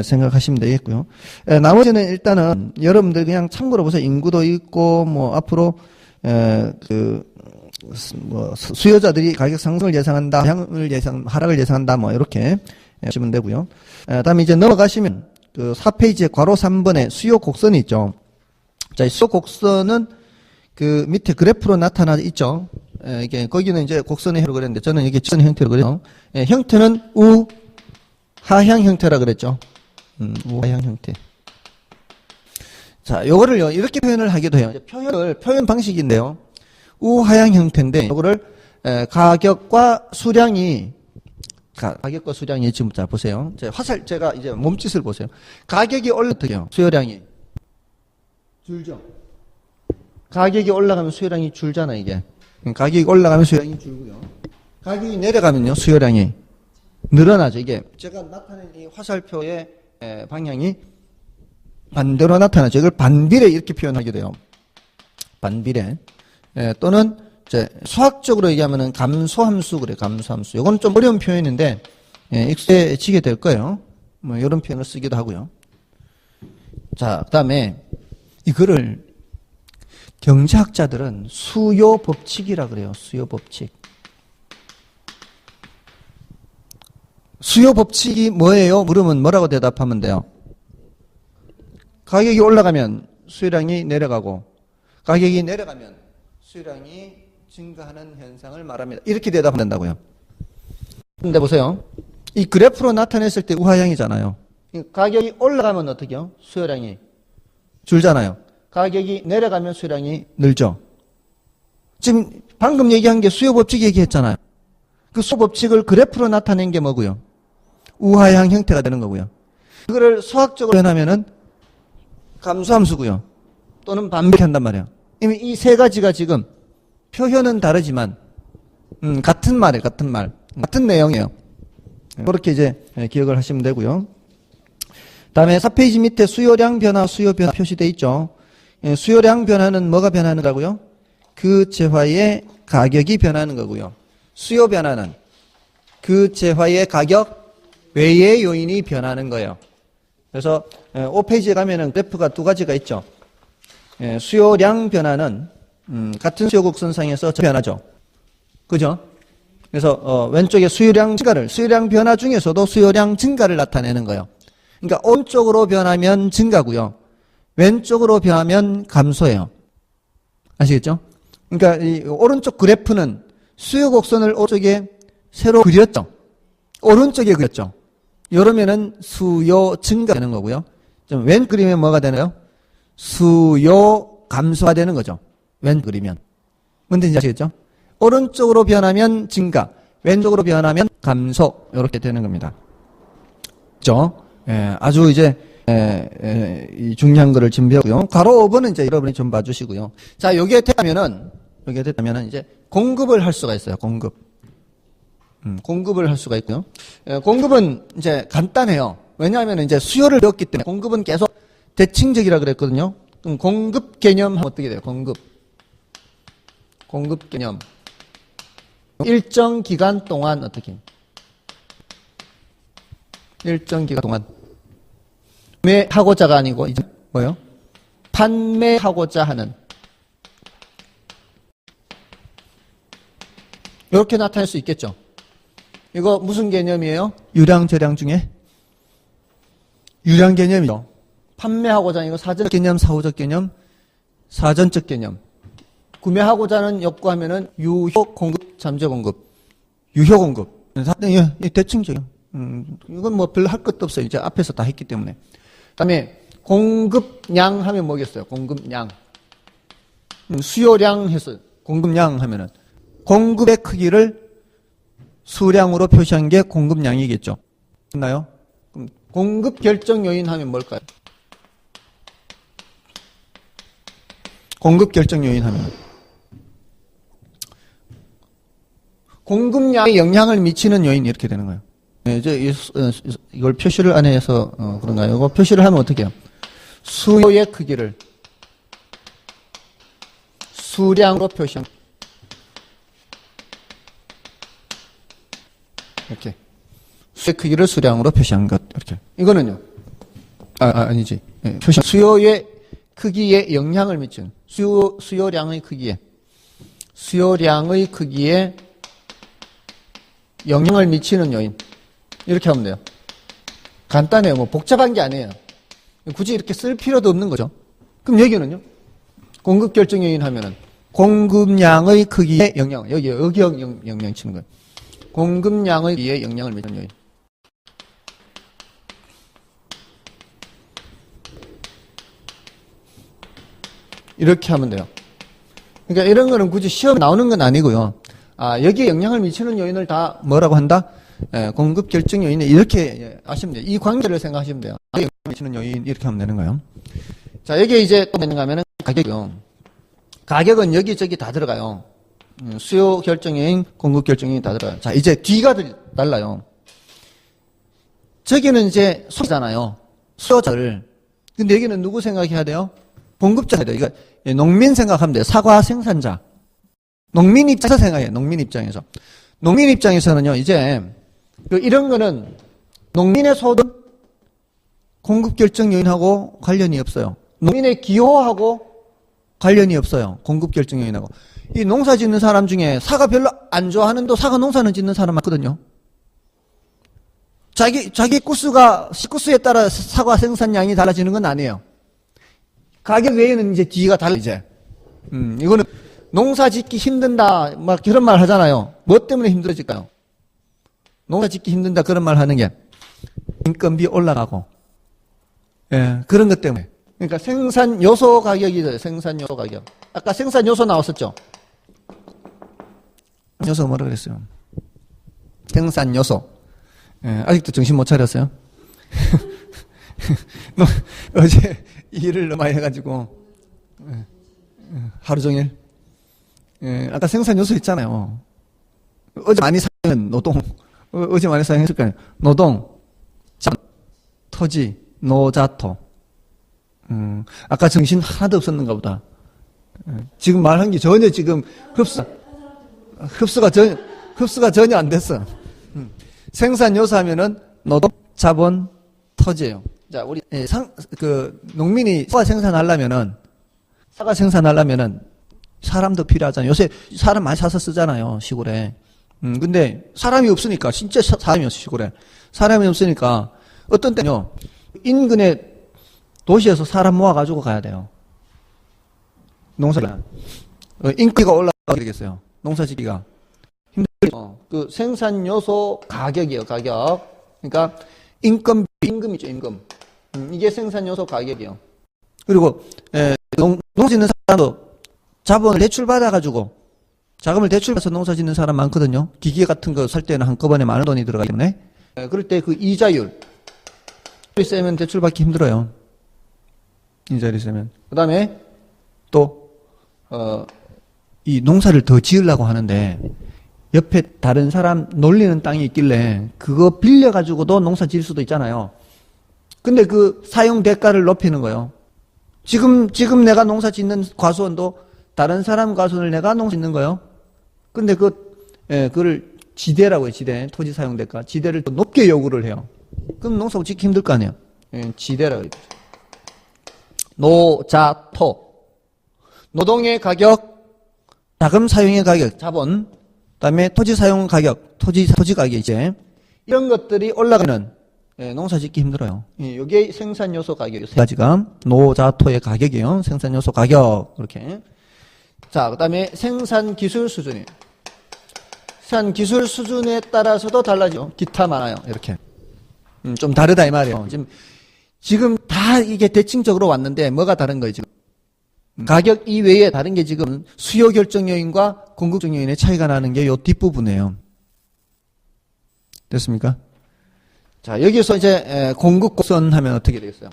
생각하시면 되겠고요. 나머지는 일단은 여러분들 그냥 참고로 보세요. 인구도 있고 뭐 앞으로 수요자들이 가격 상승을 예상한다, 하락을 예상한다, 뭐 이렇게 보시면 되고요. 다음에 이제 넘어가시면 그 4페이지에 괄호 3번에 수요 곡선이 있죠. 자, 이 수요 곡선은 그 밑에 그래프로 나타나 있죠. 이게 거기는 이제 곡선의 형태로 그랬는데 저는 이게 직선 형태로 그래요. 형태는 우하향 형태라 그랬죠. 우하향 형태. 자, 요거를요 이렇게 표현을 하기도 해요. 표현 방식인데요. 우하향 형태인데 요거를 가격과 수량이 지금 자 보세요. 제가 이제 몸짓을 보세요. 가격이 올라가요. 수요량이 줄죠. 가격이 올라가면 수요량이 줄잖아 이게. 가격이 올라가면 수요량이 줄고요. 가격이 내려가면요 수요량이 늘어나죠. 이게 제가 나타낸 이 화살표의 방향이 반대로 나타나죠. 이걸 반비례 이렇게 표현하게 돼요. 반비례. 또는 이제 수학적으로 얘기하면은 감소함수 그래요. 감소함수. 이건 좀 어려운 표현인데 익숙해지게 될 거예요. 뭐 이런 표현을 쓰기도 하고요. 자, 그다음에 이거를 경제학자들은 수요 법칙이라 그래요. 수요 법칙. 수요 법칙이 뭐예요? 물으면 뭐라고 대답하면 돼요? 가격이 올라가면 수요량이 내려가고 가격이 내려가면 수요량이 증가하는 현상을 말합니다. 이렇게 대답하면 된다고요. 근데 보세요. 이 그래프로 나타냈을 때 우하향이잖아요. 가격이 올라가면 어떻게요? 수요량이 줄잖아요. 가격이 내려가면 수요량이 늘죠. 지금 방금 얘기한 게 수요법칙 얘기했잖아요. 그 수요법칙을 그래프로 나타낸 게 뭐고요? 우하향 형태가 되는 거고요. 그거를 수학적으로 표현하면은 감소함수고요. 또는 반비례 한단 말이에요. 이미 이 세 가지가 지금 표현은 다르지만 같은 말이에요. 같은 내용이에요. 그렇게 이제 기억을 하시면 되고요. 다음에 4페이지 밑에 수요량 변화, 수요 변화 표시되어 있죠. 수요량 변화는 뭐가 변하는 거고요? 그 재화의 가격이 변하는 거고요. 수요 변화는 그 재화의 가격 외의 요인이 변하는 거예요. 그래서 5페이지에 가면은 그래프가 두 가지가 있죠. 수요량 변화는 같은 수요 곡선상에서 변하죠. 그죠? 그래서 왼쪽에 수요량 변화 중에서도 수요량 증가를 나타내는 거예요. 그러니까 오른쪽으로 변하면 증가고요. 왼쪽으로 변하면 감소예요. 아시겠죠? 그러니까 이 오른쪽 그래프는 수요 곡선을 오른쪽에 새로 그렸죠. 오른쪽에 그렸죠. 이러면은 수요 증가되는 거고요. 좀 왼 그리면 뭐가 되나요? 수요 감소가 되는 거죠. 왼 그리면. 뭔지 아시겠죠? 오른쪽으로 변하면 증가, 왼쪽으로 변하면 감소 이렇게 되는 겁니다. 그렇죠? 아주 이제 이 중요한 거를 준비하고요. 가로 5번은 이제 여러분이 좀 봐주시고요. 자, 여기에 됐다면은 이제 공급을 할 수가 있어요. 공급을 할 수가 있고요. 공급은 이제 간단해요. 왜냐하면 이제 수요를 배웠기 때문에 공급은 계속 대칭적이라 그랬거든요. 그럼 공급 개념 하면 어떻게 돼요? 공급 개념. 일정 기간 동안 어떻게? 일정 기간 동안. 구매하고자가 아니고 이제 뭐요? 판매하고자 하는. 이렇게 나타낼 수 있겠죠. 이거 무슨 개념이에요? 유량 저량 중에 유량 개념이죠. 판매하고자 하는 이거 사전적 개념, 사후적 개념, 사전적 개념. 구매하고자 하는 욕구하면은 유효 공급, 잠재 공급, 유효 공급. 대충적이요. 이건 뭐 별로 할 것도 없어요. 이제 앞에서 다 했기 때문에. 그다음에 공급량 하면 뭐겠어요? 공급량. 수요량 해서 공급량 하면은 공급의 크기를 수량으로 표시한 게 공급량이겠죠. 맞나요? 그럼 공급 결정 요인 하면 뭘까요? 공급 결정 요인 하면 공급량에 영향을 미치는 요인 이렇게 되는 거예요. 이제 이걸 표시를 안 해서 그런가요? 이거 표시를 하면 어떻게 해요? 수요의 크기를 수량으로 표시한 이렇게 수의 크기를 수량으로 표시한 것 이렇게 이거는요. 아니지. 표시 수요의 크기에 영향을 미치는 수요량의 크기에 영향을 미치는 요인 이렇게 하면 돼요. 간단해요. 뭐 복잡한 게 아니에요. 굳이 이렇게 쓸 필요도 없는 거죠. 그럼 여기는요. 공급 결정 요인 하면은 공급량의 크기에 영향 여기 영향 치는 거예요. 공급량의 크기에 영향을 미치는 요인. 이렇게 하면 돼요. 그러니까 이런 거는 굳이 시험에 나오는 건 아니고요. 여기에 영향을 미치는 요인을 다 뭐라고 한다? 공급 결정 요인에 이렇게 아시면 돼요. 이 관계를 생각하시면 돼요. 영향을 미치는 요인 이렇게 하면 되는 거예요. 자, 여기에 이제 또 되는가 하면은 가격이요. 가격은 여기저기 다 들어가요. 수요 결정 요인, 공급 결정 요인 다 들어가요. 자, 이제 뒤가 달라요. 저기는 이제 소비자잖아요. 수요자를. 근데 여기는 누구 생각해야 돼요? 공급자가 돼요. 이거 농민 생각하면 돼요. 사과 생산자. 농민 입장에서 생각해요. 농민 입장에서. 농민 입장에서는요, 이제, 이런 거는 농민의 소득 공급 결정 요인하고 관련이 없어요. 농민의 기호하고 관련이 없어요. 공급 결정 요인하고. 이 농사 짓는 사람 중에 사과 별로 안 좋아하는데 사과 농사는 짓는 사람 많거든요. 자기 식구수에 따라 사과 생산량이 달라지는 건 아니에요. 가격 외에는 이제 뒤가 달라, 이제. 이거는 농사 짓기 힘든다, 막 그런 말 하잖아요. 뭐 때문에 힘들어질까요? 농사 짓기 힘든다, 그런 말 하는 게. 인건비 올라가고. 그런 것 때문에. 그러니까 생산 요소 가격이죠, 생산 요소 가격. 아까 생산 요소 나왔었죠? 요소 뭐라 그랬어요? 생산 요소. 아직도 정신 못 차렸어요? 어제 일을 너무 많이 해가지고 하루 종일 아까 생산 요소 있잖아요. 어제 많이 사용한 노동, 어제 많이 사용했을 거아요. 노동, 토지, 노자토. 아까 정신 하나도 없었는가 보다. 지금 말한 게 전혀 지금 흡수가 전혀 안 됐어. 생산 요소 하면은 노동, 자본, 토지예요. 자, 우리 농민이 사과 생산하려면은 사람도 필요하잖아요. 요새 사람 많이 사서 쓰잖아요, 시골에. 근데 사람이 없으니까, 진짜 사람이 없어, 시골에. 사람이 없으니까, 어떤 때는요, 인근에 도시에서 사람 모아가지고 가야 돼요. 농사를. 인기가 올라가게 되겠어요. 농사 짓기가. 힘들죠. 그 생산 요소 가격이에요, 가격. 그러니까, 임금이죠, 임금. 이게 생산 요소 가격이에요. 그리고, 농사 짓는 사람도 자본을 대출받아가지고, 자금을 대출받아서 농사 짓는 사람 많거든요. 기계 같은 거 살 때는 한꺼번에 많은 돈이 들어가기 때문에. 그럴 때 그 이자율. 세면 대출받기 힘들어요. 이자율이 세면. 그 다음에 또, 이 농사를 더 지으려고 하는데, 옆에 다른 사람 놀리는 땅이 있길래, 그거 빌려가지고도 농사 지을 수도 있잖아요. 근데 그 사용 대가를 높이는 거예요. 지금 내가 농사 짓는 과수원도 다른 사람 과수원을 내가 농사 짓는 거예요. 근데 그걸 지대라고 해요, 지대. 토지 사용 대가. 지대를 더 높게 요구를 해요. 그럼 농사 짓기 힘들 거 아니에요. 지대라고 해요. 노자토. 노동의 가격, 자금 사용의 가격, 자본, 그 다음에 토지 사용 가격, 토지 가격 이제. 이런 것들이 올라가면 농사 짓기 힘들어요. 이게 생산 요소 가격이에요. 세 가지가. 노자토의 가격이에요. 생산 요소 가격. 이렇게. 자, 그 다음에 생산 기술 수준이에요. 생산 기술 수준에 따라서도 달라지죠. 기타 많아요. 이렇게. 좀 다르다 이 말이에요. 지금 다 이게 대칭적으로 왔는데 뭐가 다른 거예요, 지금? 가격 이외에 다른 게 지금 수요 결정 요인과 공급 결정 요인의 차이가 나는 게 요 뒷부분이에요. 됐습니까? 자, 여기서 이제 공급 곡선 하면 어떻게 되겠어요?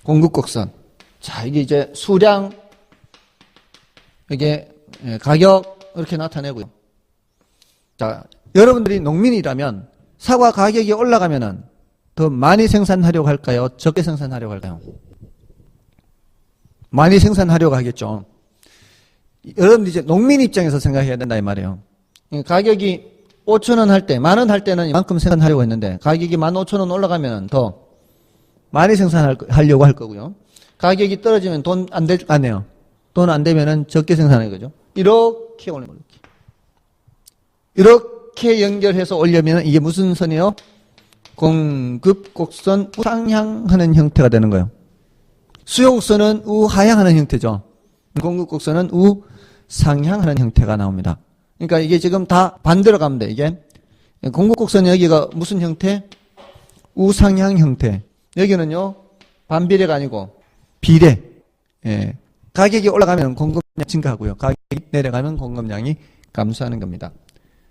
공급 곡선. 자, 이게 이제 수량, 이게 가격 이렇게 나타내고요. 자, 여러분들이 농민이라면 사과 가격이 올라가면은 더 많이 생산하려고 할까요? 적게 생산하려고 할까요? 많이 생산하려고 하겠죠. 여러분들 이제 농민 입장에서 생각해야 된다 이 말이에요. 가격이 5,000원 할 때, 10,000원 할 때는 이만큼 생산하려고 했는데 가격이 15,000원 올라가면 더 많이 생산하려고 할 거고요. 가격이 떨어지면 돈 안 내요. 돈 안 되면은 적게 생산하는 거죠. 이렇게 올리는 거예요. 이렇게 연결해서 올려면 이게 무슨 선이에요? 공급 곡선 우상향하는 형태가 되는 거예요. 수요 곡선은 우하향하는 형태죠. 공급 곡선은 우상향하는 형태가 나옵니다. 그러니까 이게 지금 다 반대로 가면 돼. 이게 공급 곡선 여기가 무슨 형태? 우상향 형태. 여기는요 반비례가 아니고 비례. 예. 가격이 올라가면 공급량이 증가하고요. 가격이 내려가면 공급량이 감소하는 겁니다.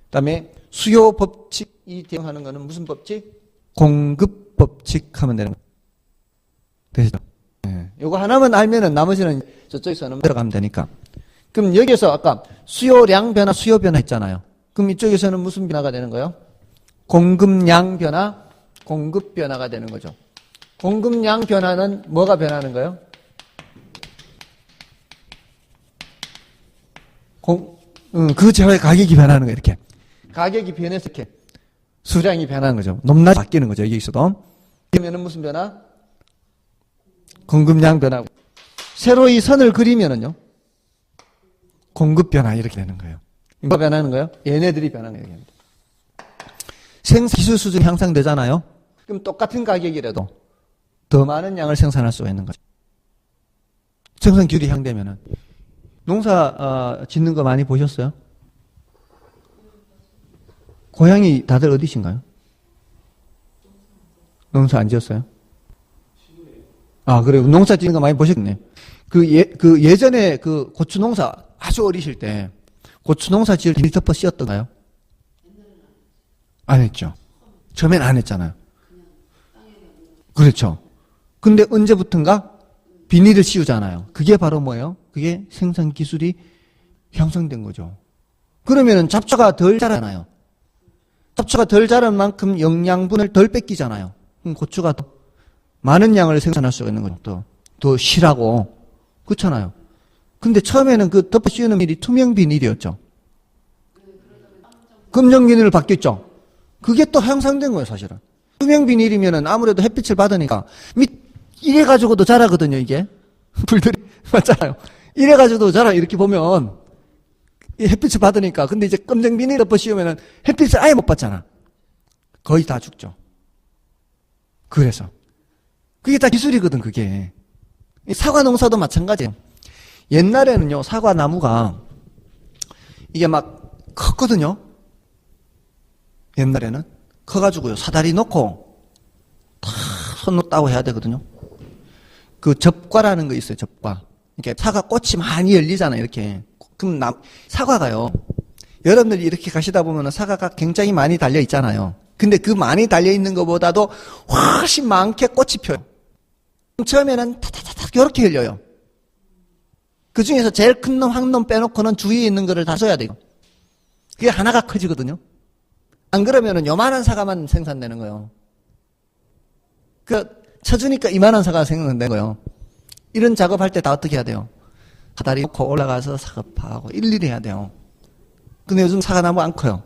그다음에 수요 법칙이 대응하는 거는 무슨 법칙? 공급 법칙 하면 되는 거예요. 되시죠? 예. 요거 하나만 알면은 나머지는 저쪽에서는 들어가면 되니까. 그럼 여기서 아까 수요량 변화, 수요 변화 했잖아요. 그럼 이쪽에서는 무슨 변화가 되는 거예요? 공급량 변화, 공급 변화가 되는 거죠. 공급량 변화는 뭐가 변하는 거예요? 그 제화의 가격이 변하는 거예요, 이렇게. 가격이 변해서 이렇게 수량이 변하는 거죠. 높낮이 바뀌는 거죠, 여기 있어도. 그러면은 무슨 변화? 공급량 변화고. 새로 이 선을 그리면은요, 공급 변화 이렇게 되는 거예요. 뭐가 변하는 거예요? 얘네들이 변하는 거예요. 생산 기술 수준이 향상되잖아요. 그럼 똑같은 가격이라도 더 많은 양을 생산할 수가 있는 거죠. 생산 기술이 향되면은. 농사 짓는 거 많이 보셨어요? 고향이 다들 어디신가요? 농사 안 지었어요? 아, 그래요. 농사 짓는 거 많이 보셨네. 예전에 그 고추 농사 아주 어리실 때 고추 농사 지을 때 비닐 덮어 씌웠던가요? 안 했죠. 처음엔 안 했잖아요. 그렇죠. 근데 언제부턴가 비닐을 씌우잖아요. 그게 바로 뭐예요? 그게 생산 기술이 향상된 거죠. 그러면은 잡초가 덜 자라나요. 잡초가 덜 자란 만큼 영양분을 덜 뺏기잖아요. 그럼 고추가 더 많은 양을 생산할 수가 있는 거죠. 더 실하고. 그렇잖아요. 근데 처음에는 그 덮어 씌우는 비닐이 투명 비닐이었죠. 검정 비닐로 바뀌었죠. 그게 또 향상된 거예요, 사실은. 투명 비닐이면은 아무래도 햇빛을 받으니까 이래 가지고도 자라거든요, 이게. 불들이 맞잖아요. 이래 가지고도 자라. 이렇게 보면 이 햇빛을 받으니까. 근데 이제 검정 비닐 덮어 씌우면은 햇빛을 아예 못 받잖아. 거의 다 죽죠. 그래서 그게 다 기술이거든, 그게. 사과 농사도 마찬가지예요. 옛날에는요, 사과 나무가 이게 막 컸거든요. 옛날에는 커가지고요, 사다리 놓고 다 손 놓다고 해야 되거든요. 그 접과라는 거 있어요, 접과. 이렇게 사과 꽃이 많이 열리잖아요, 이렇게. 그럼 사과가요, 여러분들이 이렇게 가시다 보면 사과가 굉장히 많이 달려 있잖아요. 근데 그 많이 달려 있는 것보다도 훨씬 많게 꽃이 펴요. 처음에는 타타타닥 이렇게 열려요. 그 중에서 제일 큰 놈, 한 놈 빼놓고는 주위에 있는 거를 다 써야 돼요. 그게 하나가 커지거든요. 안 그러면은 요만한 사과만 생산되는 거예요. 쳐주니까 이만한 사과가 생산되는 거예요. 이런 작업할 때 다 어떻게 해야 돼요? 사다리 놓고 올라가서 사과파하고 일일이 해야 돼요. 근데 요즘 사과나무 안 커요.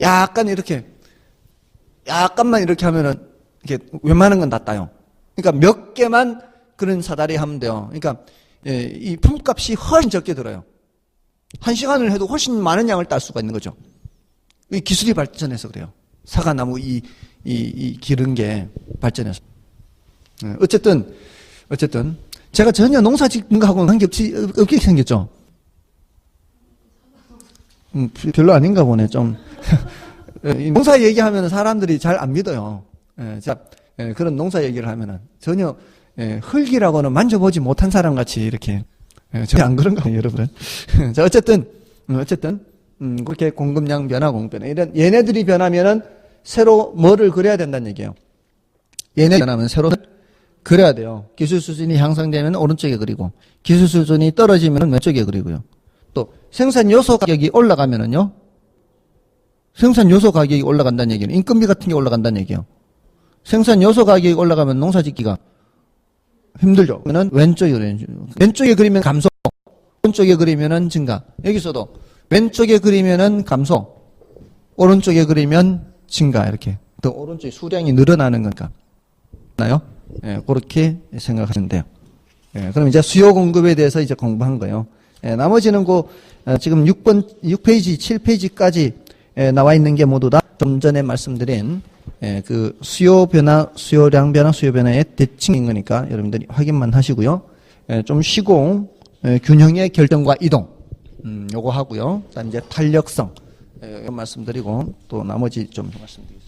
약간만 이렇게 하면은, 이게 웬만한 건 다 따요. 그러니까 몇 개만 그런 사다리 하면 돼요. 그러니까, 이 품값이 훨씬 적게 들어요. 1시간을 해도 훨씬 많은 양을 딸 수가 있는 거죠. 이 기술이 발전해서 그래요. 사과나무 기른 게 발전해서. 어쨌든, 제가 전혀 농사 짓는 거하고는 관계없게 생겼죠. 별로 아닌가 보네, 좀. 농사 얘기하면 사람들이 잘 안 믿어요. 그런 농사 얘기를 하면은 전혀 흙이라고는 만져보지 못한 사람 같이 이렇게 전혀 안 그런가 봐요, 여러분. 자, 어쨌든 그렇게 공급량 변화, 공급변화. 얘네들이 변하면은 새로 뭐를 그려야 된다는 얘기예요. 얘네 변하면 새로 그려야 돼요. 기술 수준이 향상되면 오른쪽에 그리고, 기술 수준이 떨어지면 왼쪽에 그리고요. 또 생산 요소 가격이 올라가면은요, 생산 요소 가격이 올라간다는 얘기는 인건비 같은 게 올라간다는 얘기예요. 생산 요소 가격이 올라가면 농사 짓기가 힘들죠. 그러면 왼쪽에 그리면 감소, 오른쪽에 그리면은 증가. 여기서도 왼쪽에 그리면은 감소, 오른쪽에 그리면 증가. 이렇게 더 오른쪽에 수량이 늘어나는 거니까. 나요? 그렇게 생각하시면 돼요. 그럼 이제 수요 공급에 대해서 이제 공부한 거예요. 나머지는 지금 6페이지, 7페이지까지 나와 있는 게 모두 다 좀 전에 말씀드린 그 수요 변화, 수요량 변화, 수요 변화의 대칭인 거니까 여러분들이 확인만 하시고요. 좀 쉬고 균형의 결정과 이동 요거 하고요. 그다음 이제 탄력성 이거 말씀드리고 또 나머지 좀 말씀드리겠습니다.